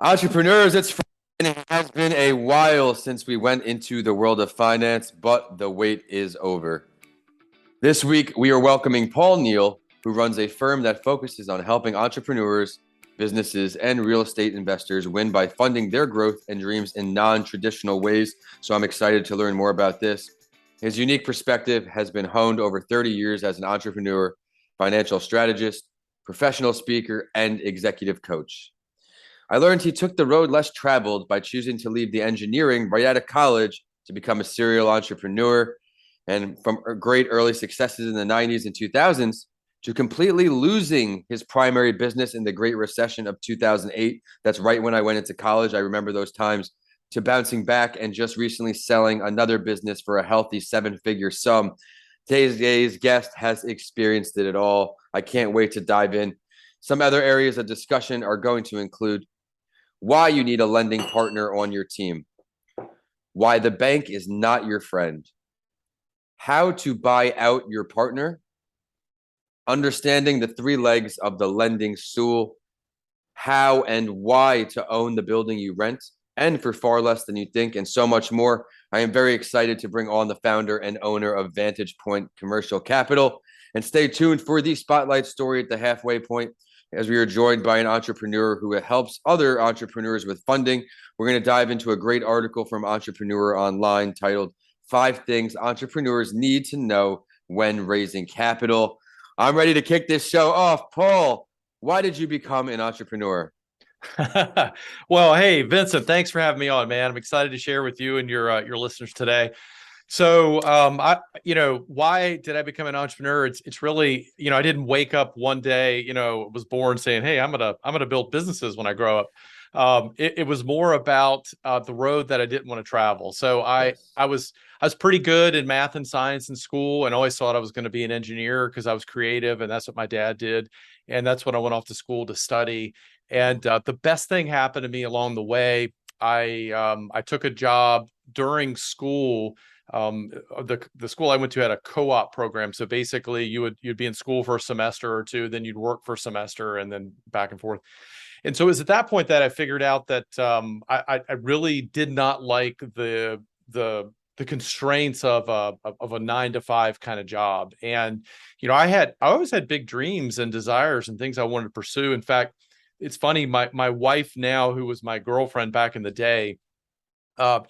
Entrepreneurs, it has been a while since we went into the world of finance, but the wait is over. This week, we are welcoming Paul Neal, who runs a firm that focuses on helping entrepreneurs, businesses, and real estate investors win by funding their growth and dreams in non-traditional ways. So I'm excited to learn more about this. His unique perspective has been honed over 30 years as an entrepreneur, financial strategist, professional speaker, and executive coach. I learned he took the road less traveled by choosing to leave the engineering right out of college to become a serial entrepreneur. And from great early successes in the 90s and 2000s to completely losing his primary business in the Great Recession of 2008. That's right when I went into college. I remember those times, to bouncing back and just recently selling another business for a healthy seven-figure sum. Today's guest has experienced it all. I can't wait to dive in. Some other areas of discussion are going to include why you need a lending partner on your team, why the bank is not your friend, how to buy out your partner, understanding the three legs of the lending stool, how and why to own the building you rent, and for far less than you think, and so much more. I am very excited to bring on the founder and owner of Vantage Point Commercial Capital. And stay tuned for the spotlight story at the halfway point, as we are joined by an entrepreneur who helps other entrepreneurs with funding. We're going to dive into a great article from Entrepreneur Online titled 5 Things Entrepreneurs Need to Know When Raising Capital. I'm ready to kick this show off. Paul, why did you become an entrepreneur? Well, hey, Vincent, thanks for having me on, man. I'm excited to share with you and your listeners today. So, why did I become an entrepreneur? It's really, I didn't wake up one day, was born saying, "Hey, I'm gonna build businesses when I grow up." It was more about the road that I didn't want to travel. So Yes. I was pretty good in math and science in school, and always thought I was going to be an engineer because I was creative, and that's what my dad did, and that's what I went off to school to study. And the best thing happened to me along the way. I took a job during school. The school I went to had a co-op program, so basically you'd be in school for a semester or two, then you'd work for a semester, and then back and forth. And so it was at that point that I figured out that I really did not like the constraints of a 9 to 5 kind of job. And I always had big dreams and desires and things I wanted to pursue. In fact, it's funny, my wife now, who was my girlfriend back in the day,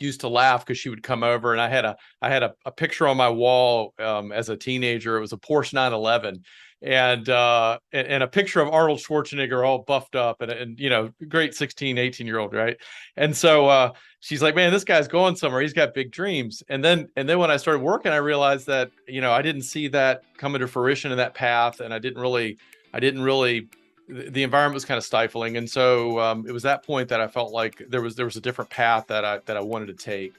used to laugh because she would come over, and I had a picture on my wall as a teenager. It was a Porsche 911, and a picture of Arnold Schwarzenegger all buffed up, and great 16, 18-year-old, right? And so she's like, "Man, this guy's going somewhere. He's got big dreams." And then when I started working, I realized that I didn't see that coming to fruition in that path, and I didn't really the environment was kind of stifling. And so it was that point that I felt like there was a different path that I wanted to take,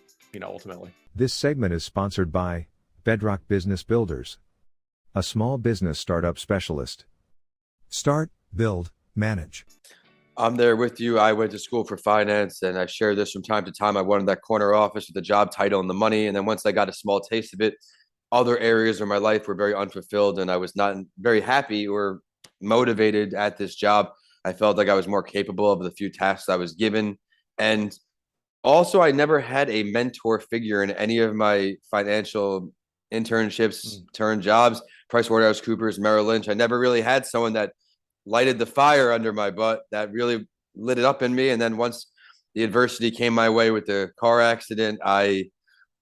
ultimately. This segment is sponsored by Bedrock Business Builders, a small business startup specialist. Start, build, manage. I'm there with you. I went to school for finance, and I share this from time to time. I wanted that corner office with the job title and the money. And then once I got a small taste of it, other areas of my life were very unfulfilled, and I was not very happy or motivated at this job. I felt like I was more capable of the few tasks I was given. And also, I never had a mentor figure in any of my financial internships, Mm. turn jobs, PricewaterhouseCoopers, Merrill Lynch. I never really had someone that lighted the fire under my butt, that really lit it up in me. And then once the adversity came my way with the car accident, I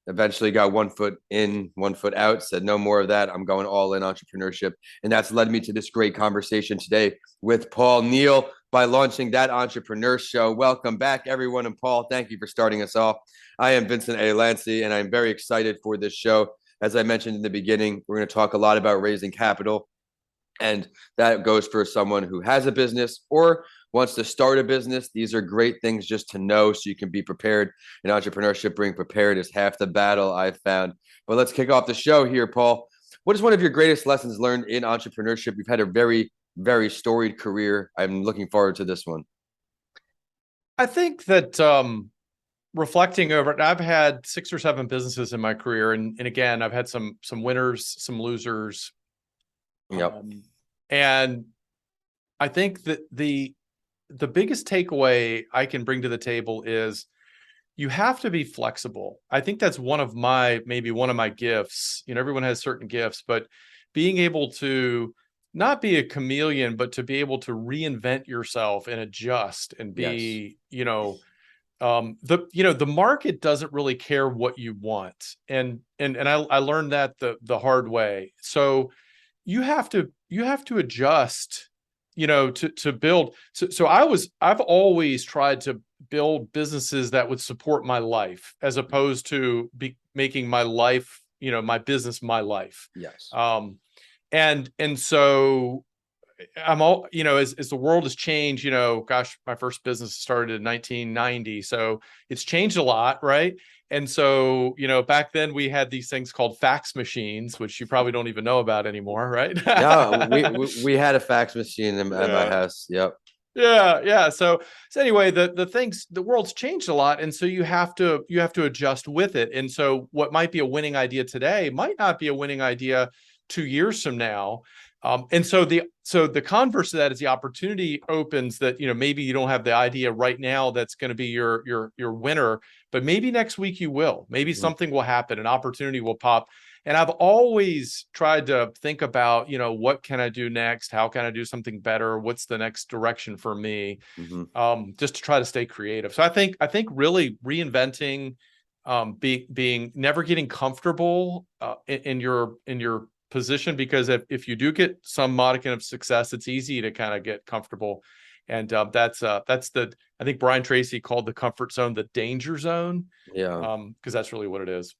eventually got one foot in, one foot out, said no more of that. I'm going all in entrepreneurship. And that's led me to this great conversation today with Paul Neal by launching That Entrepreneur Show. Welcome back, everyone. And Paul, thank you for starting us off. I am Vincent A. Lancy, and I'm very excited for this show. As I mentioned in the beginning, we're going to talk a lot about raising capital. And that goes for someone who has a business or wants to start a business. These are great things just to know so you can be prepared. In entrepreneurship, being prepared is half the battle, I've found. But let's kick off the show here, Paul. What is one of your greatest lessons learned in entrepreneurship? You've had a very, very storied career. I'm looking forward to this one. I think that reflecting over it, I've had 6 or 7 businesses in my career, and again, I've had some winners, some losers. Yep. And I think that the biggest takeaway I can bring to the table is you have to be flexible. I think that's maybe one of my gifts. Everyone has certain gifts, but being able to not be a chameleon, but to be able to reinvent yourself and adjust and be, the market doesn't really care what you want. And I learned that the hard way. So you have to adjust, to build. So I've always tried to build businesses that would support my life as opposed to making my life, my business, my life. Yes. And so I'm all, as the world has changed, my first business started in 1990. So it's changed a lot. Right. And so, back then we had these things called fax machines, which you probably don't even know about anymore. Right. Yeah. We had a fax machine at my house. Yep. Yeah. So anyway, the world's changed a lot. And so you have to adjust with it. And so what might be a winning idea today might not be a winning idea 2 years from now. And so the converse of that is the opportunity opens that, maybe you don't have the idea right now that's going to be your winner, but maybe next week you will. Maybe something will happen, an opportunity will pop. And I've always tried to think about, what can I do next? How can I do something better? What's the next direction for me? Just to try to stay creative. So I think really reinventing, being never getting comfortable in your position, because if you do get some modicum of success, it's easy to kind of get comfortable. And that's I think Brian Tracy called the comfort zone the danger zone. Yeah. Because that's really what it is.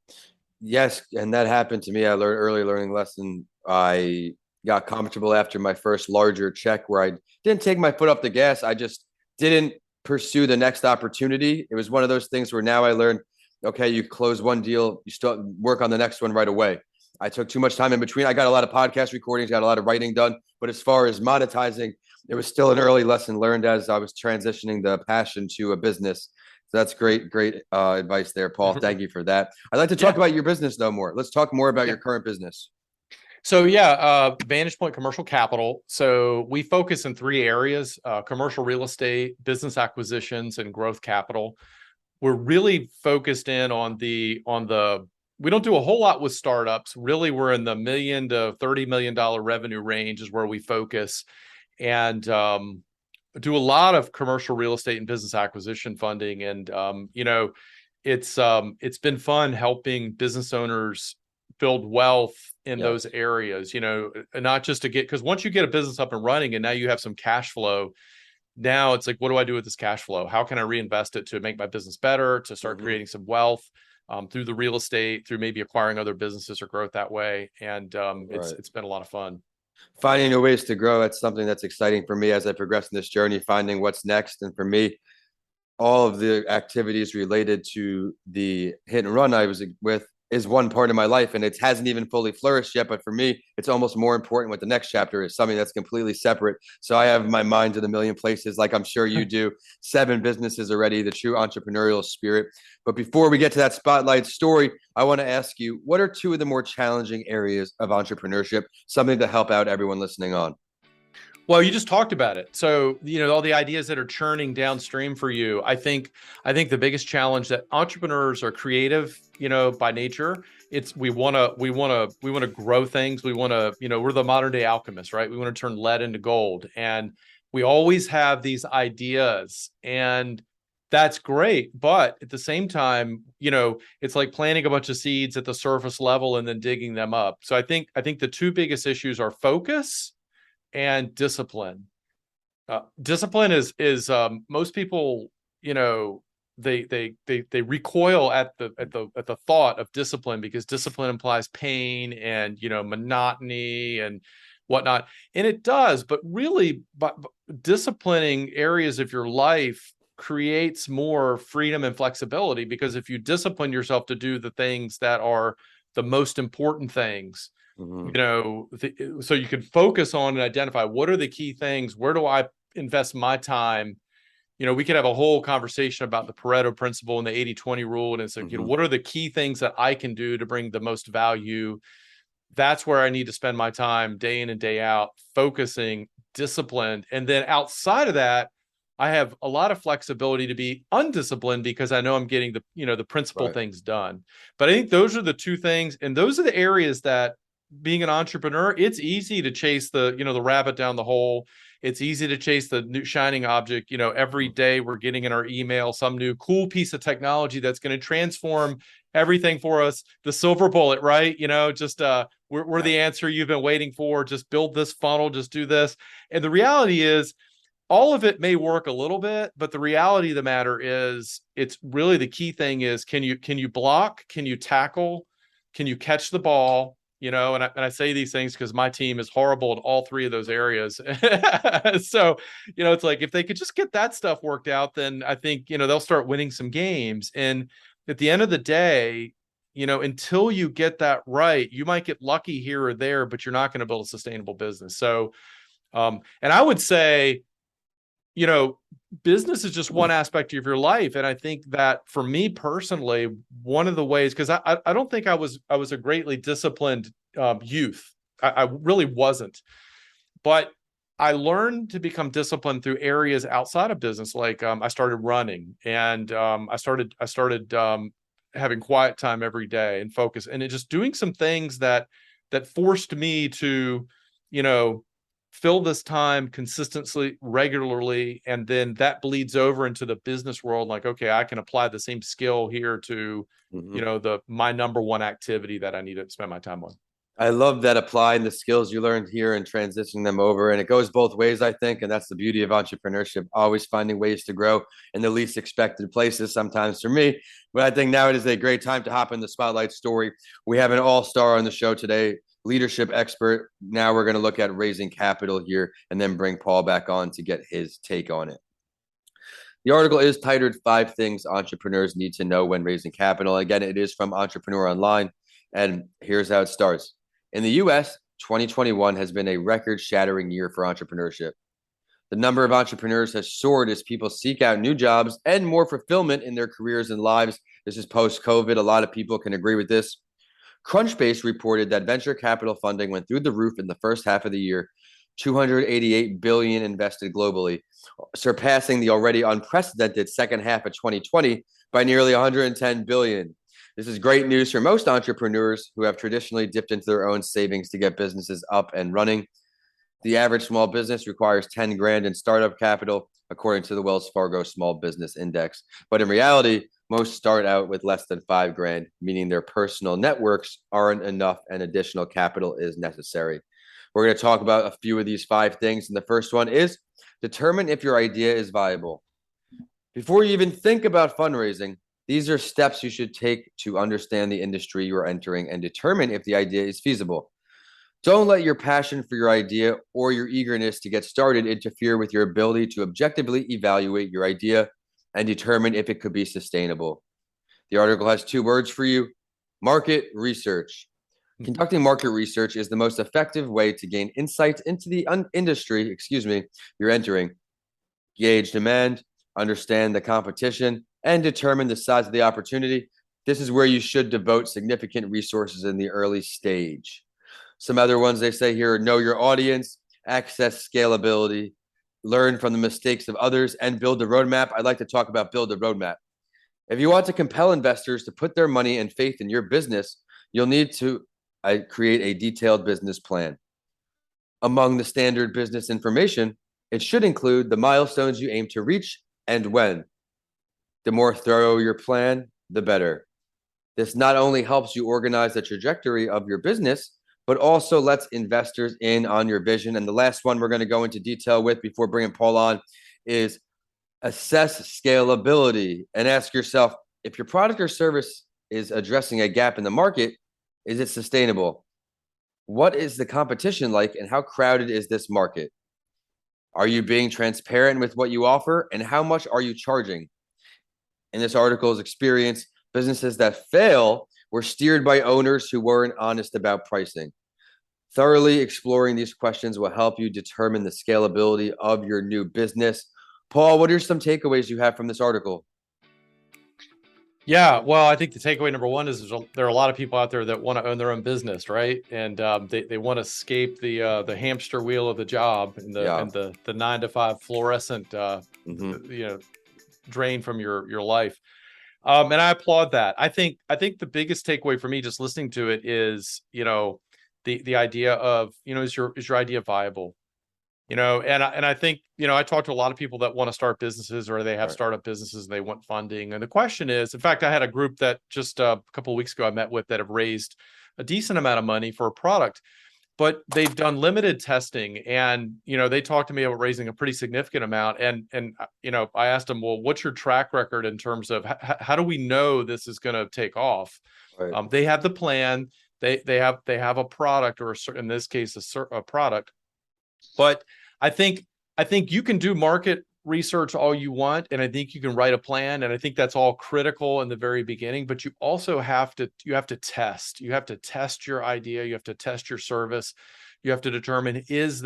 Yes, and that happened to me. I learned early learning lesson. I got comfortable after my first larger check where I didn't take my foot off the gas. I just didn't pursue the next opportunity. It was one of those things where now I learned, okay, you close one deal, you still work on the next one right away. I took too much time in between. I got a lot of podcast recordings, got a lot of writing done. But as far as monetizing, it was still an early lesson learned as I was transitioning the passion to a business. So that's great advice there, Paul. Thank you for that. I'd like to talk about your business, though, more. Let's talk more about your current business. So Vantage Point Commercial Capital. So we focus in 3 areas: commercial real estate, business acquisitions, and growth capital. We're really focused in on the we don't do a whole lot with startups. Really, we're in the $1 million to $30 million revenue range is where we focus, and do a lot of commercial real estate and business acquisition funding. And it's been fun helping business owners build wealth in those areas. Not just to because once you get a business up and running and now you have some cash flow, now it's like, what do I do with this cash flow? How can I reinvest it to make my business better, to start creating some wealth through the real estate, through maybe acquiring other businesses or growth that way. And it's been a lot of fun. Finding new ways to grow, that's something that's exciting for me as I progress in this journey, finding what's next. And for me, all of the activities related to the hit and run I was with is one part of my life, and it hasn't even fully flourished yet. But for me, it's almost more important what the next chapter is, something that's completely separate. So I have my mind in a million places, like I'm sure you do. 7 businesses already, the true entrepreneurial spirit. But before we get to that spotlight story, I want to ask you, what are 2 of the more challenging areas of entrepreneurship? Something to help out everyone listening on. Well, you just talked about it. So, all the ideas that are churning downstream for you. I think the biggest challenge that entrepreneurs are creative, by nature. It's we want to grow things. We want to, we're the modern day alchemists, right? We want to turn lead into gold, and we always have these ideas, and that's great. But at the same time, it's like planting a bunch of seeds at the surface level and then digging them up. So I think the 2 biggest issues are focus and discipline. Discipline is most people, they recoil at the thought of discipline, because discipline implies pain and monotony and whatnot, and it does. But really, but disciplining areas of your life creates more freedom and flexibility, because if you discipline yourself to do the things that are the most important things, so you can focus on and identify what are the key things, where do I invest my time. We could have a whole conversation about the Pareto Principle and the 80-20 rule, and it's like, what are the key things that I can do to bring the most value? That's where I need to spend my time day in and day out, focusing, disciplined. And then outside of that, I have a lot of flexibility to be undisciplined because I know I'm getting the principal Right. things done. But I think those are the two things, and those are the areas that, being an entrepreneur, it's easy to chase the rabbit down the hole. It's easy to chase the new shining object. Every day we're getting in our email some new cool piece of technology that's going to transform everything for us. The silver bullet, right? Just we're the answer you've been waiting for. Just build this funnel, just do this. And the reality is, all of it may work a little bit, but the reality of the matter is, it's really, the key thing is, can you block? Can you tackle? Can you catch the ball? And I say these things because my team is horrible in all three of those areas. So, it's like, if they could just get that stuff worked out, then I think, they'll start winning some games. And at the end of the day, until you get that right, you might get lucky here or there, but you're not going to build a sustainable business. So, and I would say, business is just one aspect of your life. And I think that, for me personally, one of the ways, because I don't think I was a greatly disciplined youth. I really wasn't. But I learned to become disciplined through areas outside of business. Like, I started running, and I started having quiet time every day and focus, and it just doing some things that forced me to, fill this time consistently, regularly, and then that bleeds over into the business world. Like, okay, I can apply the same skill here to, my number one activity that I need to spend my time on. I love that, applying the skills you learned here and transitioning them over. And it goes both ways, I think. And that's the beauty of entrepreneurship, always finding ways to grow in the least expected places, sometimes for me. But I think now it is a great time to hop in the spotlight story. We have an all-star on the show today, leadership expert. Now we're going to look at raising capital here, and then bring Paul back on to get his take on it. The article is titled 5 Things Entrepreneurs Need to Know When Raising Capital. Again, it is from Entrepreneur Online. And here's how it starts. In the US, 2021 has been a record-shattering year for entrepreneurship. The number of entrepreneurs has soared as people seek out new jobs and more fulfillment in their careers and lives. This is post-COVID. A lot of people can agree with this. Crunchbase reported that venture capital funding went through the roof in the first half of the year, $288 billion invested globally, surpassing the already unprecedented second half of 2020 by nearly $110 billion. This is great news for most entrepreneurs who have traditionally dipped into their own savings to get businesses up and running. The average small business requires 10 grand in startup capital, according to the Wells Fargo Small Business Index. But in reality, most start out with less than 5 grand, meaning their personal networks aren't enough and additional capital is necessary. We're going to talk about a few of these 5 things. And the first one is determine if your idea is viable. Before you even think about fundraising, these are steps you should take to understand the industry you're entering and determine if the idea is feasible. Don't let your passion for your idea or your eagerness to get started interfere with your ability to objectively evaluate your idea and determine if it could be sustainable. The article has 2 words for you: market research. Conducting market research is the most effective way to gain insight into the industry, you're entering. Gauge demand, understand the competition, and determine the size of the opportunity. This is where you should devote significant resources in the early stage. Some other ones they say here: know your audience, access scalability, learn from the mistakes of others, and build a roadmap. I'd like to talk about build a roadmap. If you want to compel investors to put their money and faith in your business, you'll need to create a detailed business plan. Among the standard business information, it should include the milestones you aim to reach and when. The more thorough your plan, the better. This not only helps you organize the trajectory of your business, but also lets investors in on your vision. And the last one we're going to go into detail with before bringing Paul on is assess scalability and ask yourself, if your product or service is addressing a gap in the market, is it sustainable? What is the competition like, and how crowded is this market? Are you being transparent with what you offer, and how much are you charging? In this article's experience, businesses that fail were steered by owners who weren't honest about pricing. Thoroughly exploring these questions will help you determine the scalability of your new business. Paul, what are some takeaways you have from this article? Yeah, well, I think the takeaway number one is there are a lot of people out there that want to own their own business, right? And they want to escape the hamster wheel of the job and Yeah. the 9 to 5 fluorescent Hmm. you know drain from your life. And I applaud that. I think the biggest takeaway for me just listening to it is, the idea of, is your idea viable? And I think, I talk to a lot of people that want to start businesses or they have Right. startup businesses and they want funding. And the question is, in fact, I had a group that just a couple of weeks ago I met with that have raised a decent amount of money for a product, but they've done limited testing. And, they talked to me about raising a pretty significant amount. And I asked them, well, what's your track record in terms of how do we know this is going to take off? Right. They have the plan. They have a product, or in this case, a product. But I think you can do market research all you want, and I think you can write a plan, and I think that's all critical in the very beginning. But you also have to test. You have to test your idea. You have to test your service. You have to determine, does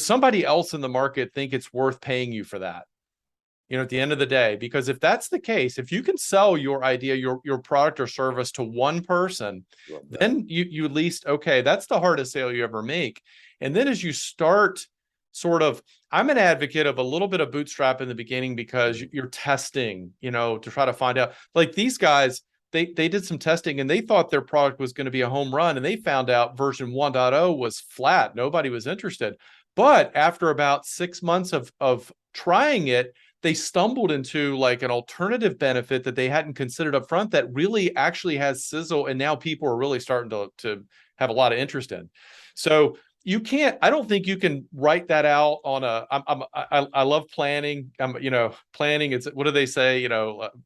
somebody else in the market think it's worth paying you for that? At the end of the day, because if that's the case, if you can sell your idea, your product or service to one person, then you at least, okay, that's the hardest sale you ever make. And then as you start I'm an advocate of a little bit of bootstrap in the beginning, because you're testing, to try to find out. Like these guys, they did some testing and they thought their product was going to be a home run, and they found out version 1.0 was flat. Nobody was interested. But after about 6 months of trying it, they stumbled into like an alternative benefit that they hadn't considered up front that really actually has sizzle, and now people are really starting to have a lot of interest in. So I don't think you can write that out on I love planning. Planning, it's, what do they say?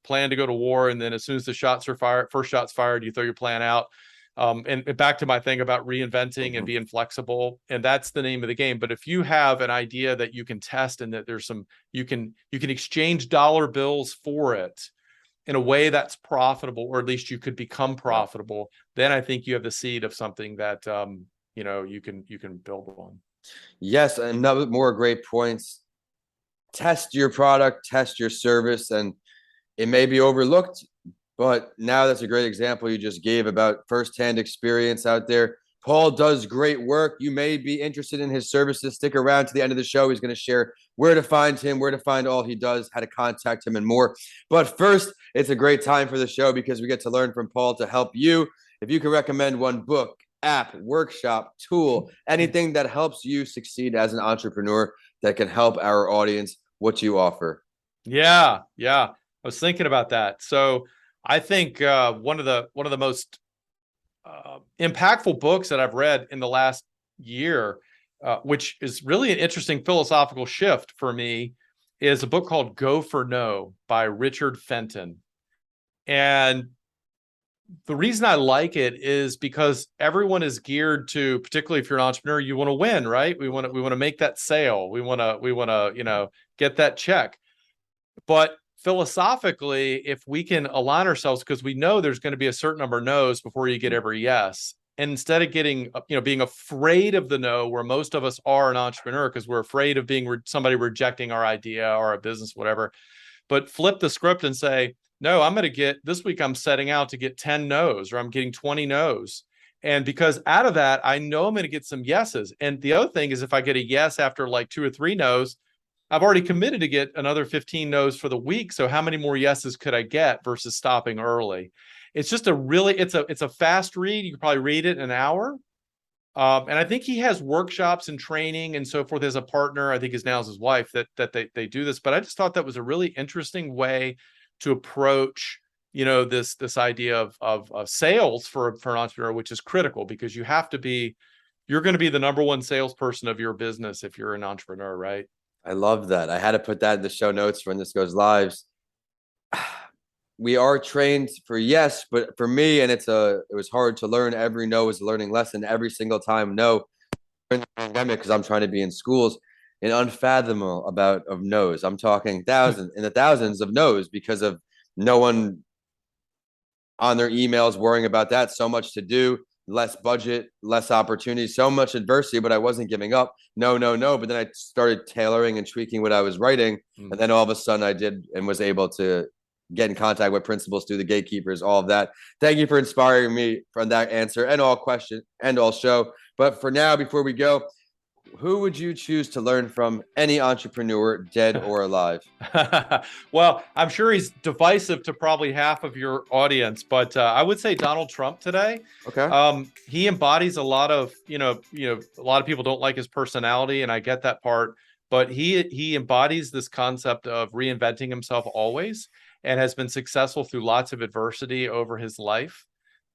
Plan to go to war, and then as soon as the first shot's fired, you throw your plan out. And back to my thing about reinventing and being flexible, and that's the name of the game. But if you have an idea that you can test, and that there's you can exchange dollar bills for it in a way that's profitable, or at least you could become profitable, then I think you have the seed of something that you can build on. Yes, another more great points. Test your product, test your service, and it may be overlooked, but now that's a great example you just gave about firsthand experience out there. Paul does great work. You may be interested in his services. Stick around to the end of the show. He's going to share where to find him, where to find all he does, how to contact him, and more. But first, it's a great time for the show because we get to learn from Paul to help you. If you can recommend one book, app, workshop, tool, anything that helps you succeed as an entrepreneur that can help our audience, what you offer. Yeah. I was thinking about that. So I think one of the most impactful books that I've read in the last year, which is really an interesting philosophical shift for me, is a book called Go for No by Richard Fenton. And the reason I like it is because everyone is geared to, particularly if you're an entrepreneur, you want to win, right? We want to make that sale. We want to get that check. But philosophically, if we can align ourselves, because we know there's going to be a certain number of no's before you get every yes. And instead of being afraid of the no, where most of us are an entrepreneur, because we're afraid of being somebody rejecting our idea or a business, whatever, but flip the script and say, no, this week I'm setting out to get 10 no's, or I'm getting 20 no's. And because out of that, I know I'm going to get some yeses. And the other thing is, if I get a yes after like 2 or 3 no's, I've already committed to get another 15 no's for the week. So how many more yeses could I get versus stopping early? It's just it's a fast read. You can probably read it in an hour. And I think he has workshops and training and so forth as a partner. I think his wife that they do this. But I just thought that was a really interesting way to approach, this idea of sales for an entrepreneur, which is critical, because you're going to be the number one salesperson of your business if you're an entrepreneur, right? I love that. I had to put that in the show notes when this goes live. We are trained for yes, but for me, and it was hard to learn. Every no is a learning lesson. Every single time no, during the pandemic, because I'm trying to be in schools, an unfathomable amount of no's. I'm talking thousands of no's, because of no one on their emails worrying about that. So much to do. less budget, less opportunity, so much adversity, but I wasn't giving up. No. But then I started tailoring and tweaking what I was writing. And then all of a sudden I did and was able to get in contact with principals through the gatekeepers, all of that. Thank you for inspiring me from that answer and all question and all show. But for now, before we go, who would you choose to learn from? Any entrepreneur, dead or alive? Well, I'm sure he's divisive to probably half of your audience, but I would say Donald Trump today. Okay. He embodies a lot of, a lot of people don't like his personality, and I get that part, but he embodies this concept of reinventing himself always, and has been successful through lots of adversity over his life.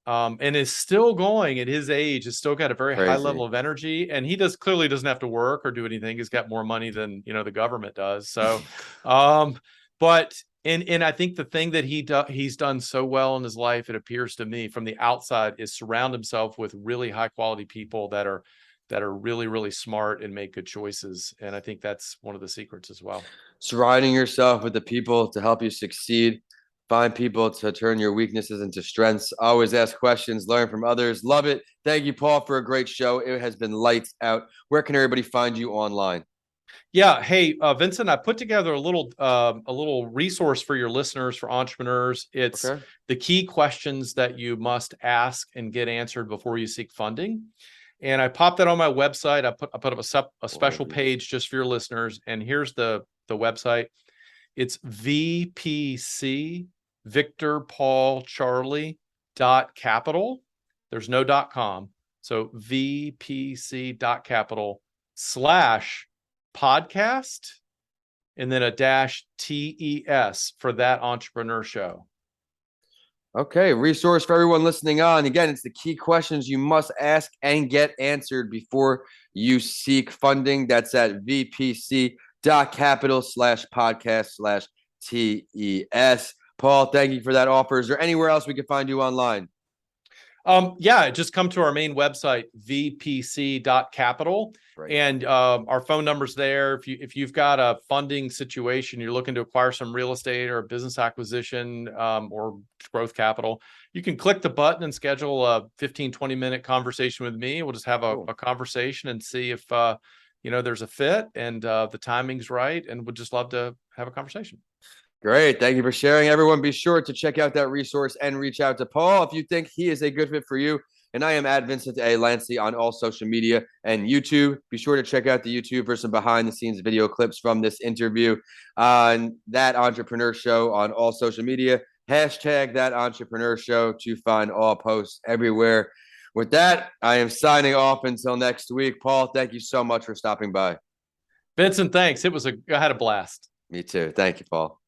And is still going at his age, has still got a very high level of energy, and he clearly doesn't have to work or do anything. He's got more money than the government does. So, but I think the thing that he's done so well in his life, it appears to me from the outside, is surround himself with really high quality people that are really, really smart and make good choices. And I think that's one of the secrets as well. Surrounding yourself with the people to help you succeed. Find people to turn your weaknesses into strengths. Always ask questions, learn from others. Love it. Thank you, Paul, for a great show. It has been lights out. Where can everybody find you online? Yeah. Hey, Vincent, I put together a little resource for your listeners, for entrepreneurs. It's the key questions that you must ask and get answered before you seek funding. And I popped that on my website. I put up a special page just for your listeners. And here's the website. It's VPC Victor Paul Charlie .capital. There's no .com. So VPC.capital/podcast and then a -TES for That Entrepreneur Show. Okay, resource for everyone listening on. Again, it's the key questions you must ask and get answered before you seek funding. That's at VPC.capital/podcast/TES. Paul, thank you for that offer. Is there anywhere else we can find you online? Yeah, just come to our main website, vpc.capital. Right. And our phone number's there. If you've got a funding situation, you're looking to acquire some real estate or a business acquisition or growth capital, you can click the button and schedule a 15-20 minute conversation with me. We'll just have a conversation and see if there's a fit and the timing's right, and we'd just love to have a conversation. Great. Thank you for sharing. Everyone, be sure to check out that resource and reach out to Paul if you think he is a good fit for you. And I am at Vincent A. Lancey on all social media and YouTube. Be sure to check out the YouTube for some behind-the-scenes video clips from this interview on That Entrepreneur Show on all social media. Hashtag That Entrepreneur Show to find all posts everywhere. With that, I am signing off until next week. Paul, thank you so much for stopping by. Vincent, thanks. I had a blast. Me too. Thank you, Paul.